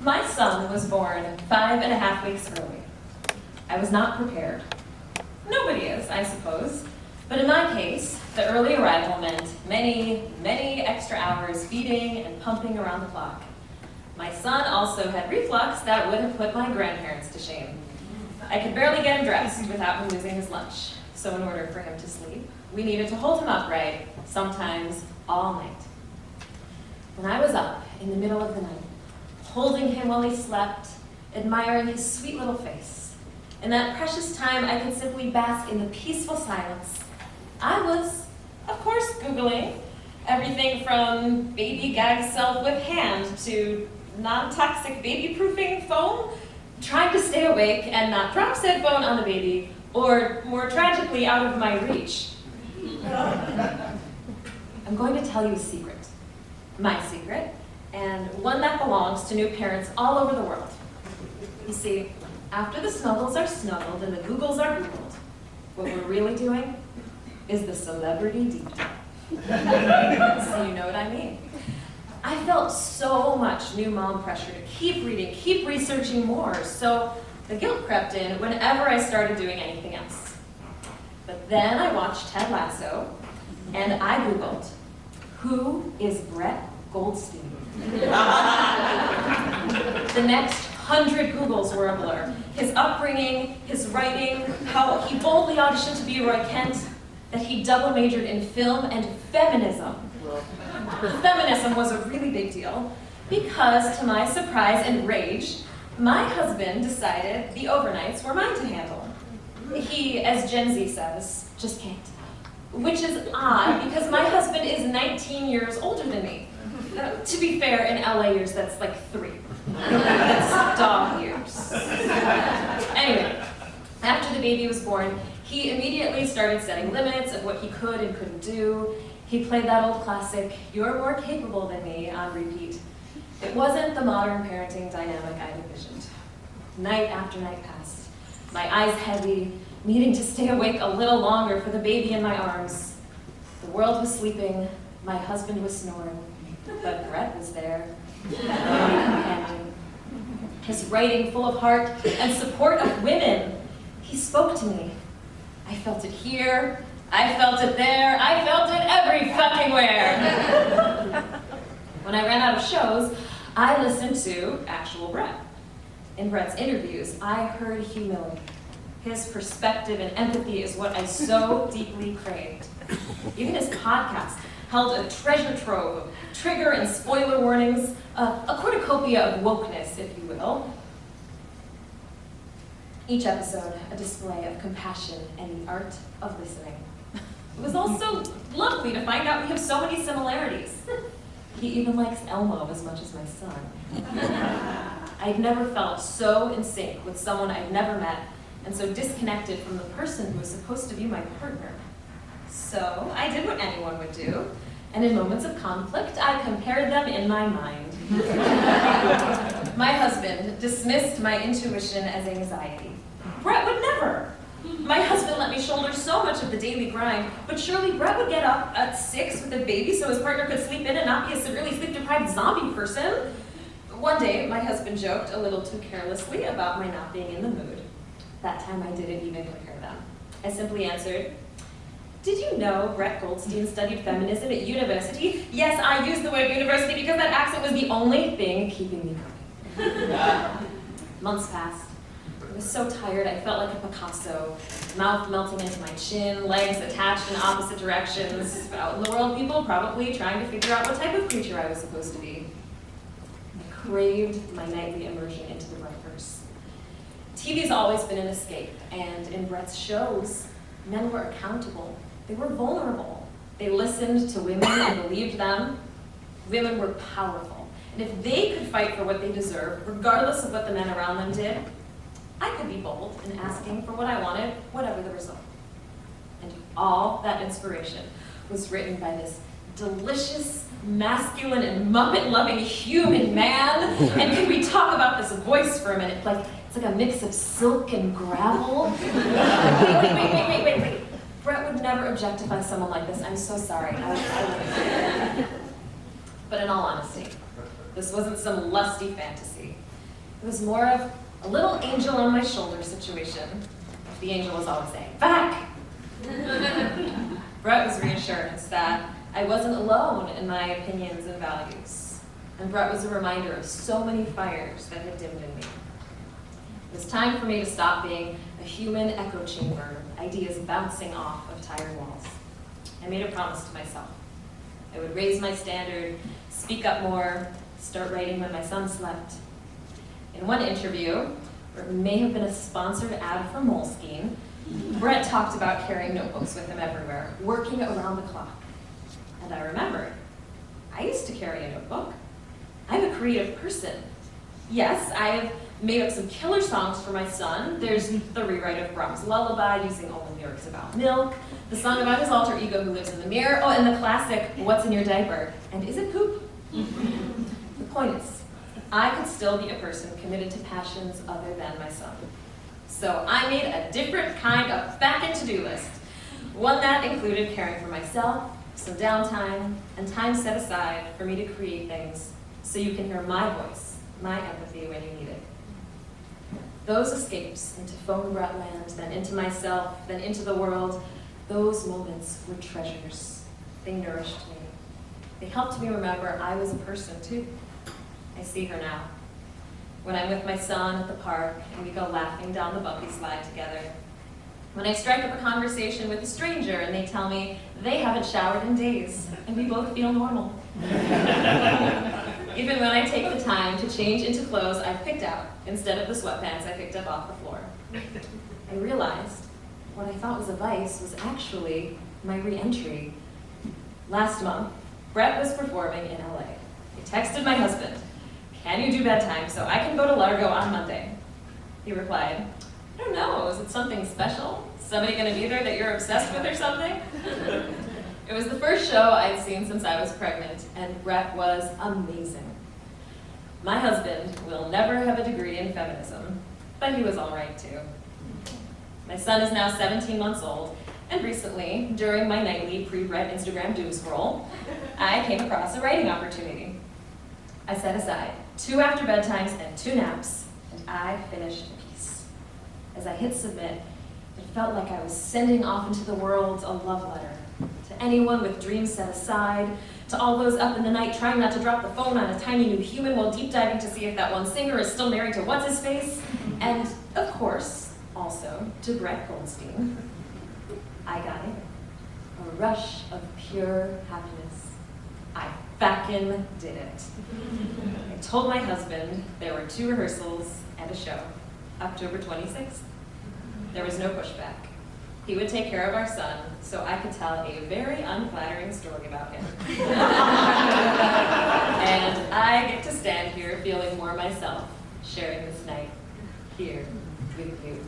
My son was born 5.5 weeks early. I was not prepared. Nobody is, I suppose. But in my case, the early arrival meant many, many extra hours feeding and pumping around the clock. My son also had reflux that would have put my grandparents to shame. I could barely get him dressed without him losing his lunch. So in order for him to sleep, we needed to hold him upright, sometimes all night. When I was up in the middle of the night, holding him while he slept, admiring his sweet little face, in that precious time I could simply bask in the peaceful silence, I was, of course, Googling everything from baby gag self with hand to non-toxic baby-proofing foam, trying to stay awake and not drop said phone on the baby, or more tragically, out of my reach. I'm going to tell you a secret, my secret, and one that belongs to new parents all over the world. You see, after the snuggles are snuggled and the Googles are Googled, what we're really doing is the celebrity deep dive. So you know what I mean. I felt so much new mom pressure to keep reading, keep researching more, so the guilt crept in whenever I started doing anything else. But then I watched Ted Lasso, and I Googled, who is Brett Goldstein? The next 100 Googles were a blur. His upbringing, his writing, how he boldly auditioned to be Roy Kent, that he double majored in film and feminism. Feminism was a really big deal because, to my surprise and rage, my husband decided the overnights were mine to handle. He, as Gen Z says, just can't. Which is odd because my husband is 19 years older than me. To be fair, in LA years, that's like 3. That's dog years. Anyway, after the baby was born, he immediately started setting limits of what he could and couldn't do. He played that old classic, "You're more capable than me," on repeat. It wasn't the modern parenting dynamic I envisioned. Night after night passed, my eyes heavy, needing to stay awake a little longer for the baby in my arms. The world was sleeping, my husband was snoring, but Brett was there, companion. His writing full of heart and support of women. He spoke to me. I felt it here, I felt it there, I felt it every fucking where. When I ran out of shows, I listened to actual Brett. In Brett's interviews, I heard humility. His perspective and empathy is what I so deeply craved. Even his podcast held a treasure trove of trigger and spoiler warnings, a cornucopia of wokeness, if you will. Each episode, a display of compassion and the art of listening. It was also lovely to find out we have so many similarities. He even likes Elmo as much as my son. I've never felt so in sync with someone I've never met and so disconnected from the person who was supposed to be my partner. So I did what anyone would do, and in moments of conflict, I compared them in my mind. My husband dismissed my intuition as anxiety. Brett would never. My husband let me shoulder so much of the daily grind, but surely Brett would get up at 6 with a baby so his partner could sleep in and not be a severely sleep-deprived zombie person. One day, my husband joked a little too carelessly about my not being in the mood. That time I didn't even compare them. I simply answered, "Did you know Brett Goldstein studied feminism at university?" Yes, I used the word university because that accent was the only thing keeping me going. Months passed. I was so tired I felt like a Picasso, mouth melting into my chin, legs attached in opposite directions. Out in the world, people probably trying to figure out what type of creature I was supposed to be. I craved my nightly immersion into the Brightverse. TV's always been an escape, and in Brett's shows, men were accountable. They were vulnerable. They listened to women and believed them. Women were powerful. And if they could fight for what they deserved, regardless of what the men around them did, I could be bold in asking for what I wanted, whatever the result. And all that inspiration was written by this delicious, masculine, and Muppet-loving human man. And can we talk about this voice for a minute? It's like a mix of silk and gravel. Wait. Brett would never objectify someone like this. I'm so sorry. But in all honesty, this wasn't some lusty fantasy. It was more of a little angel on my shoulder situation. The angel was always saying, back! Brett was reassurance that I wasn't alone in my opinions and values. And Brett was a reminder of so many fires that had dimmed in me. It was time for me to stop being a human echo chamber, ideas bouncing off of tired walls. I made a promise to myself. I would raise my standard, speak up more, start writing when my son slept. In one interview, or it may have been a sponsored ad for Moleskine, Brett talked about carrying notebooks with him everywhere, working around the clock. And I remembered, I used to carry a notebook. I'm a creative person. Yes, I have made up some killer songs for my son. There's the rewrite of Brahms' Lullaby using only lyrics about milk, the song about his alter ego who lives in the mirror, oh, and the classic, What's in Your Diaper? And is it poop? The point is, I could still be a person committed to passions other than my son. So I made a different kind of back-end to-do list, one that included caring for myself, some downtime, and time set aside for me to create things so you can hear my voice, my empathy when you need it. Those escapes into phone Bretland, then into myself, then into the world, those moments were treasures. They nourished me. They helped me remember I was a person too. I see her now. When I'm with my son at the park and we go laughing down the bumpy slide together. When I strike up a conversation with a stranger and they tell me they haven't showered in days and we both feel normal. Even when I take the time to change into clothes I've picked out instead of the sweatpants I picked up off the floor. I realized what I thought was a vice was actually my re-entry. Last month, Brett was performing in LA. I texted my husband, "Can you do bedtime so I can go to Largo on Monday?" He replied, "I don't know, is it something special? Somebody gonna be there that you're obsessed with or something?" It was the first show I'd seen since I was pregnant, and Brett was amazing. My husband will never have a degree in feminism, but he was all right too. My son is now 17 months old, and recently, during my nightly pre-Brett Instagram doom scroll, I came across a writing opportunity. I set aside 2 after bedtimes and 2 naps, and I finished a piece. As I hit submit, it felt like I was sending off into the world a love letter to anyone with dreams set aside, to all those up in the night trying not to drop the phone on a tiny new human while deep diving to see if that one singer is still married to what's-his-face, and of course, also to Brett Goldstein. I got it. A rush of pure happiness. I backin' did it. I told my husband there were 2 rehearsals and a show, October 26th. There was no pushback. He would take care of our son, so I could tell a very unflattering story about him. And I get to stand here feeling more myself, sharing this night here with you.